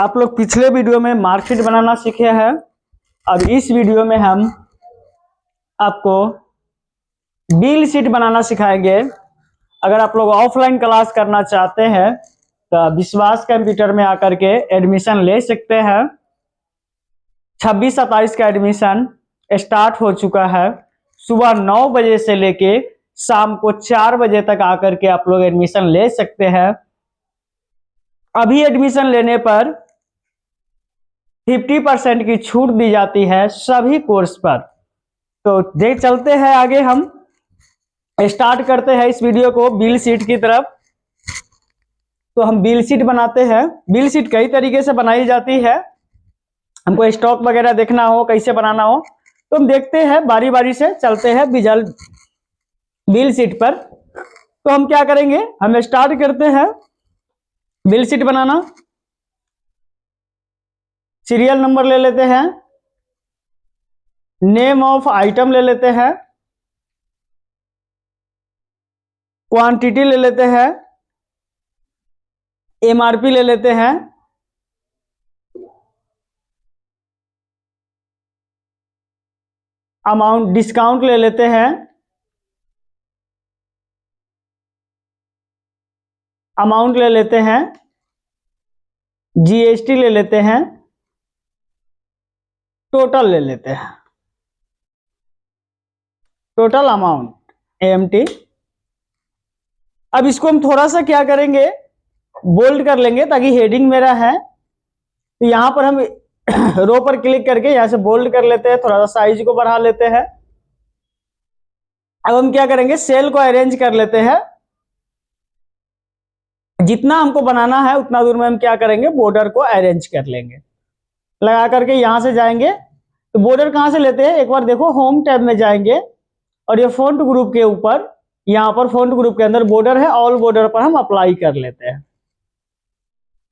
आप लोग पिछले वीडियो में मार्कशीट बनाना सीखे हैं। अब इस वीडियो में हम आपको बिल शीट बनाना सिखाएंगे। अगर आप लोग ऑफलाइन क्लास करना चाहते हैं तो विश्वास कंप्यूटर में आकर के एडमिशन ले सकते हैं। 26-27 का एडमिशन स्टार्ट हो चुका है। सुबह 9 बजे से लेके शाम को 4 बजे तक आकर के आप लोग एडमिशन ले सकते हैं। अभी एडमिशन लेने पर 50% की छूट दी जाती है सभी कोर्स पर। तो देख चलते हैं आगे, हम स्टार्ट करते हैं इस वीडियो को बिल शीट की तरफ। तो हम बिल शीट बनाते हैं। बिल शीट कई तरीके से बनाई जाती है। हमको स्टॉक वगैरह देखना हो, कैसे बनाना हो, तो हम देखते हैं, बारी बारी से चलते हैं बिल शीट पर। तो हम क्या करेंगे, हम स्टार्ट करते हैं बिल शीट बनाना। सीरियल नंबर ले लेते हैं, नेम ऑफ आइटम ले लेते हैं, क्वांटिटी ले लेते हैं, एमआरपी ले लेते हैं, अमाउंट डिस्काउंट ले लेते हैं, अमाउंट ले लेते हैं, जीएसटी ले लेते हैं, टोटल ले लेते हैं, टोटल अमाउंट एएमटी। अब इसको हम थोड़ा सा क्या करेंगे, बोल्ड कर लेंगे ताकि हेडिंग मेरा है। तो यहां पर हम रो पर क्लिक करके यहां से बोल्ड कर लेते हैं, थोड़ा सा साइज को बढ़ा लेते हैं। अब हम क्या करेंगे, सेल को अरेंज कर लेते हैं। जितना हमको बनाना है उतना दूर में हम क्या करेंगे, बॉर्डर को अरेंज कर लेंगे। लगा करके यहां से जाएंगे तो बॉर्डर कहां से लेते हैं, एक बार देखो होम टैब में जाएंगे और ये फॉन्ट ग्रुप के ऊपर, यहां पर फॉन्ट ग्रुप के अंदर बॉर्डर है, ऑल बॉर्डर पर हम अप्लाई कर लेते हैं।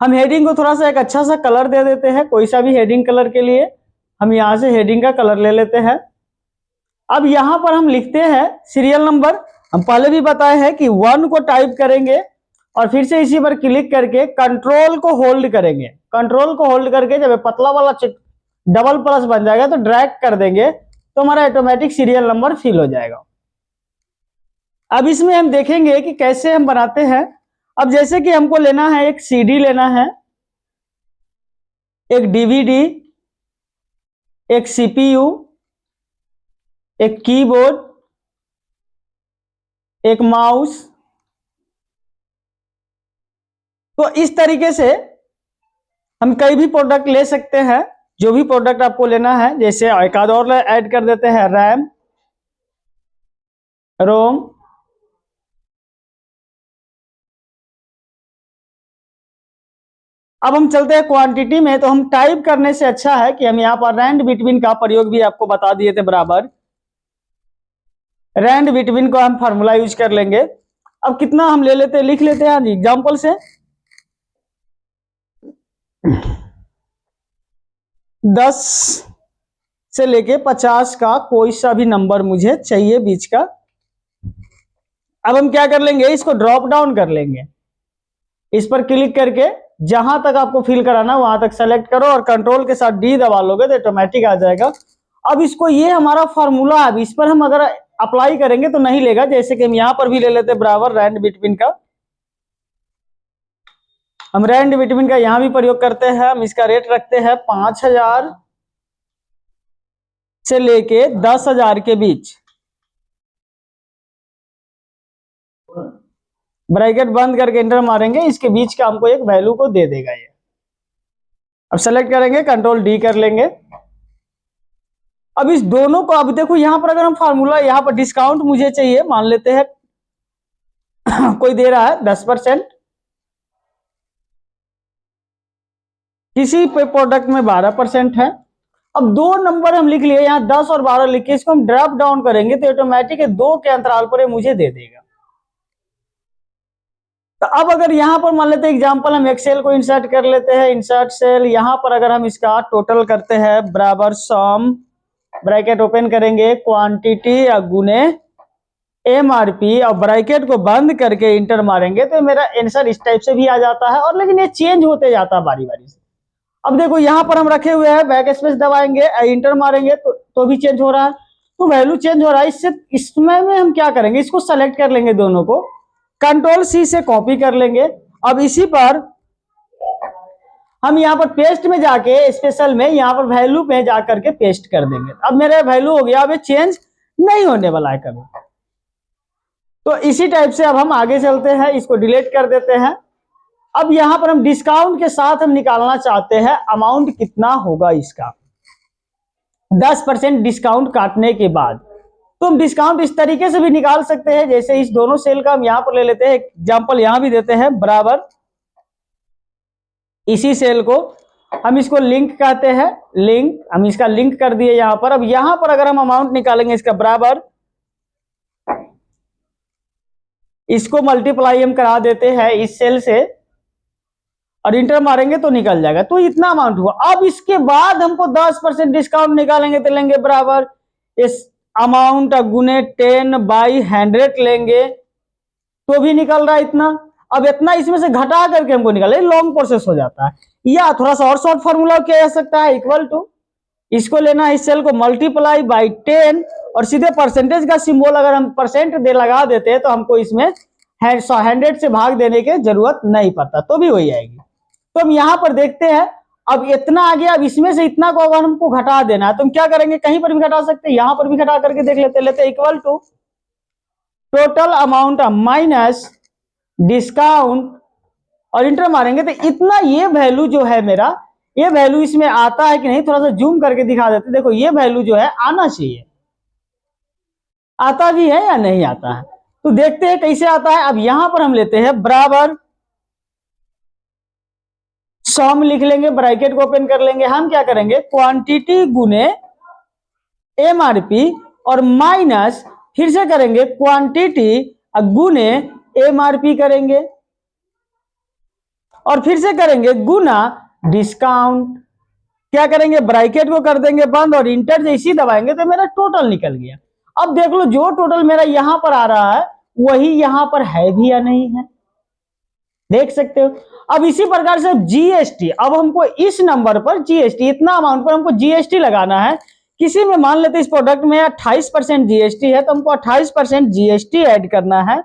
हम हेडिंग को थोड़ा सा एक अच्छा सा कलर दे देते हैं, कोई सा भी हेडिंग कलर के लिए हम यहां से हेडिंग का कलर ले लेते हैं। अब यहां पर हम लिखते हैं सीरियल नंबर। हम पहले भी बताए हैं कि 1 को टाइप करेंगे और फिर से इसी पर क्लिक करके कंट्रोल को होल्ड करेंगे। कंट्रोल को होल्ड करके जब पतला वाला डबल प्लस बन जाएगा तो ड्रैग कर देंगे तो हमारा ऑटोमेटिक सीरियल नंबर फिल हो जाएगा। अब इसमें हम देखेंगे कि कैसे हम बनाते हैं। अब जैसे कि हमको लेना है, एक सीडी लेना है, एक डीवीडी, एक सीपीयू, एक कीबोर्ड, एक माउस। तो इस तरीके से हम कई भी प्रोडक्ट ले सकते हैं, जो भी प्रोडक्ट आपको लेना है। जैसे एक आध और ऐड कर देते हैं, रैम, रोम, अब हम चलते हैं क्वांटिटी में। तो हम टाइप करने से अच्छा है कि हम यहाँ पर रैंड बिटवीन का प्रयोग भी आपको बता दिए थे बराबर। रैंड बिटवीन को हम फार्मूला यूज कर लेंगे। अब कितना हम ले लेते हैं, लिख लेते हैं जी एग्जाम्पल से। 10 से लेके 50 का कोई सा भी नंबर मुझे चाहिए बीच का। अब हम क्या कर लेंगे, इसको ड्रॉप डाउन कर लेंगे। इस पर क्लिक करके जहां तक आपको फिल कराना वहां तक सेलेक्ट करो और कंट्रोल के साथ डी दबा लोगे तो ऑटोमेटिक आ जाएगा। अब इसको, ये हमारा फॉर्मूला है, इस पर हम अगर अप्लाई करेंगे तो नहीं लेगा। जैसे कि हम यहां पर भी ले लेते बराबर रैंड बिटवीन का। हम रैंड बिटवीन का यहां भी प्रयोग करते हैं। हम इसका रेट रखते हैं 5000 से लेके 10,000 के बीच। ब्रैकेट बंद करके एंटर मारेंगे, इसके बीच का हमको एक वैल्यू को दे देगा ये। अब सेलेक्ट करेंगे, कंट्रोल डी कर लेंगे। अब इस दोनों को, अब देखो यहां पर अगर हम फार्मूला, यहां पर डिस्काउंट मुझे चाहिए, मान लेते हैं कोई दे रहा है 10%, किसी पे प्रोडक्ट में 12% है। अब दो नंबर हम लिख लिए, यहां 10 और 12 लिख के इसको हम ड्रॉप डाउन करेंगे तो ऑटोमेटिक 2 के अंतराल पर मुझे दे देगा। तो अब अगर यहां पर मान लेते हैं एग्जांपल, हम एक्सेल को इंसर्ट कर लेते हैं, इंसर्ट सेल। यहां पर अगर हम इसका टोटल करते हैं बराबर सम, ब्रैकेट ओपन करेंगे, क्वांटिटी या गुने एमआरपी और ब्रैकेट को बंद करके इंटर मारेंगे तो मेरा आंसर इस टाइप से भी आ जाता है। और लेकिन ये चेंज होते जाता है बारी बारी से। अब देखो यहाँ पर हम रखे हुए हैं, बैक स्पेस दबाएंगे, इंटर मारेंगे तो भी चेंज हो रहा है, तो वैल्यू चेंज हो रहा है। इससे इसमें में हम क्या करेंगे, इसको सेलेक्ट कर लेंगे, दोनों को कंट्रोल सी से कॉपी कर लेंगे। अब इसी पर हम यहाँ पर पेस्ट में जाके स्पेशल में यहाँ पर वैल्यू पे जाकर के पेस्ट कर देंगे। अब मेरा वैल्यू हो गया, अब ये चेंज नहीं होने वाला है कभी। तो इसी टाइप से अब हम आगे चलते हैं, इसको डिलीट कर देते हैं। अब यहां पर हम डिस्काउंट के साथ हम निकालना चाहते हैं अमाउंट कितना होगा इसका, 10% डिस्काउंट काटने के बाद। तो हम डिस्काउंट इस तरीके से भी निकाल सकते हैं, जैसे इस दोनों सेल का हम यहां पर ले लेते हैं, एग्जांपल यहां भी देते हैं, बराबर इसी सेल को हम इसको लिंक कहते हैं, लिंक, हम इसका लिंक कर दिए यहां पर। अब यहां पर अगर हम अमाउंट निकालेंगे इसका, बराबर इसको मल्टीप्लाई हम करा देते हैं इस सेल से और इंटर मारेंगे तो निकल जाएगा। तो इतना अमाउंट हुआ। अब इसके बाद हमको 10% डिस्काउंट निकालेंगे तो लेंगे बराबर इस अमाउंट गुने 10/100 लेंगे तो भी निकल रहा है इतना। अब इतना इसमें से घटा करके हमको निकाले, लॉन्ग प्रोसेस हो जाता है। या थोड़ा सा और शॉर्ट फॉर्मूला किया जा सकता है, इक्वल टू इसको लेना है, इस सेल को मल्टीप्लाई बाई 10 और सीधे परसेंटेज का सिंबल अगर हम परसेंट दे लगा देते हैं तो हमको इसमें 100 से भाग देने की जरूरत नहीं पड़ता, तो भी वही आएगी। तो हम यहां पर देखते हैं, अब इतना आ गया, अब इसमें से इतना को अगर हमको घटा देना है तो हम क्या करेंगे, कहीं पर भी घटा सकते हैं, यहां पर भी घटा करके देख लेते equal to total amount minus discount और इंटर मारेंगे तो इतना, ये वैल्यू जो है मेरा, ये वैल्यू इसमें आता है कि नहीं, थोड़ा सा जूम करके दिखा देते। देखो ये वैल्यू जो है आना चाहिए, आता भी है या नहीं आता है, तो देखते हैं कैसे आता है। अब यहां पर हम लेते हैं बराबर सम लिख लेंगे, ब्रैकेट को ओपन कर लेंगे। हम क्या करेंगे, क्वांटिटी गुने एमआरपी और माइनस फिर से करेंगे क्वांटिटी गुने एमआरपी करेंगे और फिर से करेंगे गुना डिस्काउंट। क्या करेंगे, ब्रैकेट को कर देंगे बंद और इंटर जैसी दबाएंगे तो मेरा टोटल निकल गया। अब देख लो जो टोटल मेरा यहां पर आ रहा है वही यहां पर है भी या नहीं है, देख सकते हो। अब इसी प्रकार से जीएसटी, अब हमको इस नंबर पर जीएसटी, इतना अमाउंट पर हमको जीएसटी लगाना है। किसी में मान लेते इस प्रोडक्ट में 28% जीएसटी है तो हमको 28% जीएसटी ऐड करना है,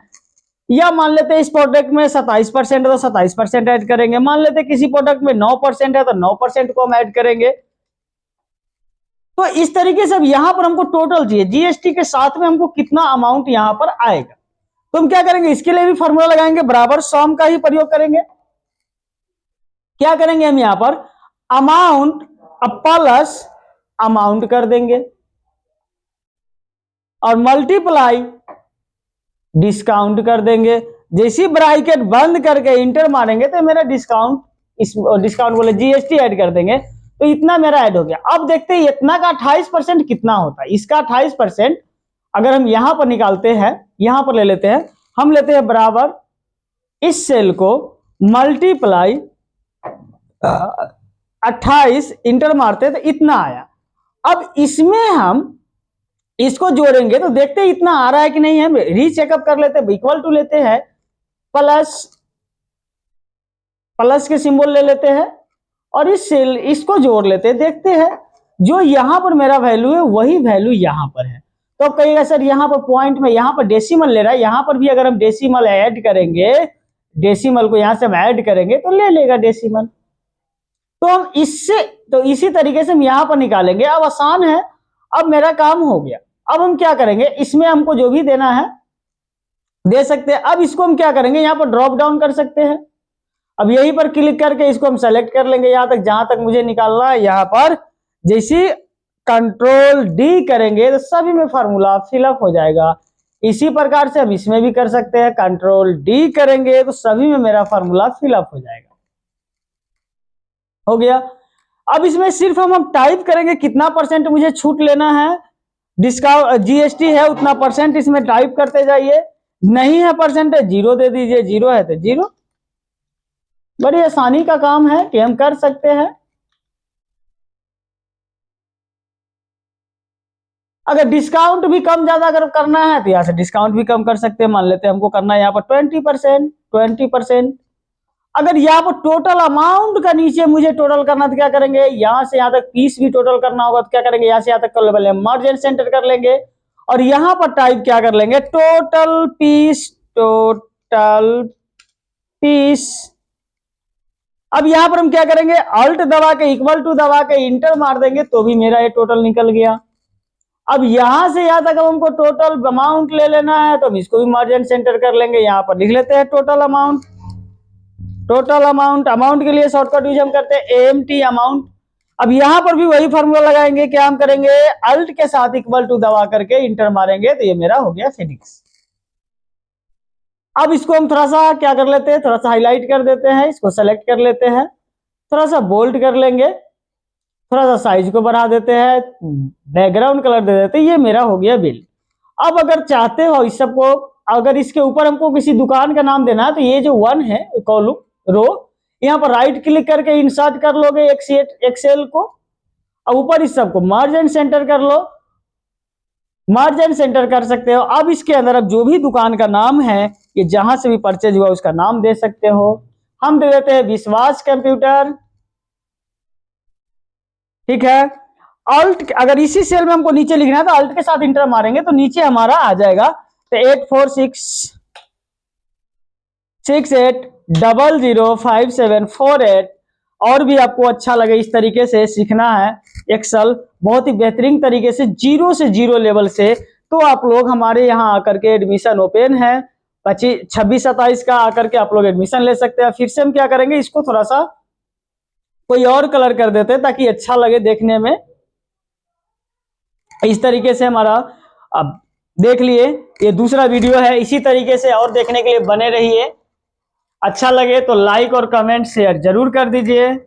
या मान लेते इस प्रोडक्ट में 27% है तो 27% ऐड करेंगे, मान लेते किसी प्रोडक्ट में 9% है तो 9% को हम ऐड करेंगे। तो इस तरीके से अब यहां पर हमको टोटल चाहिए, जीएसटी के साथ में हमको कितना अमाउंट यहां पर आएगा। तो हम क्या करेंगे, इसके लिए भी फॉर्मूला लगाएंगे, बराबर सम का ही प्रयोग करेंगे। क्या करेंगे हम यहां पर अमाउंट प्लस अमाउंट कर देंगे और मल्टीप्लाई डिस्काउंट कर देंगे। जैसी ब्रैकेट बंद करके इंटर मारेंगे तो मेरा डिस्काउंट, इस डिस्काउंट बोले जीएसटी ऐड कर देंगे तो इतना मेरा ऐड हो गया। अब देखते हैं इतना का 28% कितना होता है। इसका 28% अगर हम यहां पर निकालते हैं, यहां पर ले लेते हैं, हम लेते हैं बराबर इस सेल को मल्टीप्लाई 28 इंटर मारते तो इतना आया। अब इसमें हम इसको जोड़ेंगे तो देखते हैं इतना आ रहा है कि नहीं है, रीचेकअप कर लेते हैं, इक्वल टू लेते हैं, प्लस के सिंबल ले लेते हैं और इस सेल इसको जोड़ लेते हैं, देखते हैं जो यहां पर मेरा वैल्यू है वही वैल्यू यहां पर है। तो अब कहिएगा सर यहां पर पॉइंट में यहां पर डेसिमल ले रहा है, यहां पर भी अगर हम डेसिमल ऐड करेंगे, डेसिमल को यहां से हम ऐड करेंगे तो ले लेगा डेसिमल। तो हम इससे, तो इसी तरीके से हम यहां पर निकालेंगे। अब आसान है, अब मेरा काम हो गया। अब हम क्या करेंगे, इसमें हमको जो भी देना है दे सकते हैं। अब इसको हम क्या करेंगे, यहां पर ड्रॉप डाउन कर सकते हैं। अब यहीं पर क्लिक करके इसको हम सेलेक्ट कर लेंगे, यहां तक जहां तक मुझे निकालना है। यहां पर जैसे कंट्रोल डी करेंगे तो सभी में फॉर्मूला फिलअप हो जाएगा। इसी प्रकार से हम इसमें भी कर सकते हैं, कंट्रोल डी करेंगे तो सभी में मेरा फॉर्मूला फिलअप हो जाएगा। हो गया। अब इसमें सिर्फ हम टाइप करेंगे कितना परसेंट मुझे छूट लेना है, डिस्काउंट जीएसटी है उतना परसेंट इसमें टाइप करते जाइए, नहीं है परसेंटेज 0 दे दीजिए, 0 है तो 0। बड़ी आसानी का काम है कि हम कर सकते हैं। अगर डिस्काउंट भी कम ज्यादा अगर करना है तो यहां से डिस्काउंट भी कम कर सकते हैं। मान लेते हैं हमको करना है यहाँ पर 20%। अगर यहाँ पर टोटल अमाउंट का नीचे मुझे टोटल करना तो क्या करेंगे, यहां से यहां तक पीस भी टोटल करना होगा तो क्या करेंगे, यहां से यहां तक कर लेंगे, मर्ज एंड सेंटर कर लेंगे और यहां पर टाइप क्या कर लेंगे, टोटल पीस, टोटल पीस। अब यहां पर हम क्या करेंगे, अल्ट दबा के इक्वल टू दबा के इंटर मार देंगे तो भी मेरा ये टोटल निकल गया। अब यहां से यहां तक हमको टोटल अमाउंट ले लेना है तो हम इसको भी मर्ज एंड सेंटर कर लेंगे, यहां पर लिख लेते हैं total amount. Total amount, amount के लिए शॉर्टकट यूज हम करते हैं AMT अमाउंट। अब यहां पर भी वही फॉर्मूला लगाएंगे, क्या हम करेंगे, अल्ट के साथ इक्वल टू दबा करके इंटर मारेंगे तो ये मेरा हो गया फिनिक्स। अब इसको हम थोड़ा सा क्या कर लेते हैं, थोड़ा सा हाईलाइट कर देते हैं, इसको सेलेक्ट कर लेते हैं, थोड़ा सा बोल्ड कर लेंगे, थोड़ा सा साइज को बढ़ा देते हैं, बैकग्राउंड कलर दे देते हैं, ये मेरा हो गया बिल। अब अगर चाहते हो इस सबको, अगर इसके ऊपर हमको किसी दुकान का नाम देना है तो ये जो 1 है कॉलम रो, यहाँ पर राइट क्लिक करके इंसर्ट कर लोगे एक्सेल को। अब ऊपर इस सबको मर्ज एंड सेंटर कर लो, मर्ज एंड सेंटर कर सकते हो। अब इसके अंदर अब जो भी दुकान का नाम है, ये जहां से भी परचेज हुआ उसका नाम दे सकते हो। हम दे देते हैं विश्वास कंप्यूटर, ठीक है। अल्ट, अगर इसी सेल में हमको नीचे लिखना है तो अल्ट के साथ इंटर मारेंगे तो नीचे हमारा आ जाएगा, तो 8466805748। और भी आपको अच्छा लगे इस तरीके से सीखना है एक्सेल बहुत ही बेहतरीन तरीके से, जीरो से जीरो लेवल से, तो आप लोग हमारे यहाँ आकर के एडमिशन ओपन है 26-27 का, आकर के आप लोग एडमिशन ले सकते हैं। फिर से हम क्या करेंगे, इसको थोड़ा सा कोई और कलर कर देते हैं ताकि अच्छा लगे देखने में। इस तरीके से हमारा, अब देख लिए ये दूसरा वीडियो है, इसी तरीके से और देखने के लिए बने रहिए। अच्छा लगे तो लाइक और कमेंट शेयर जरूर कर दीजिए।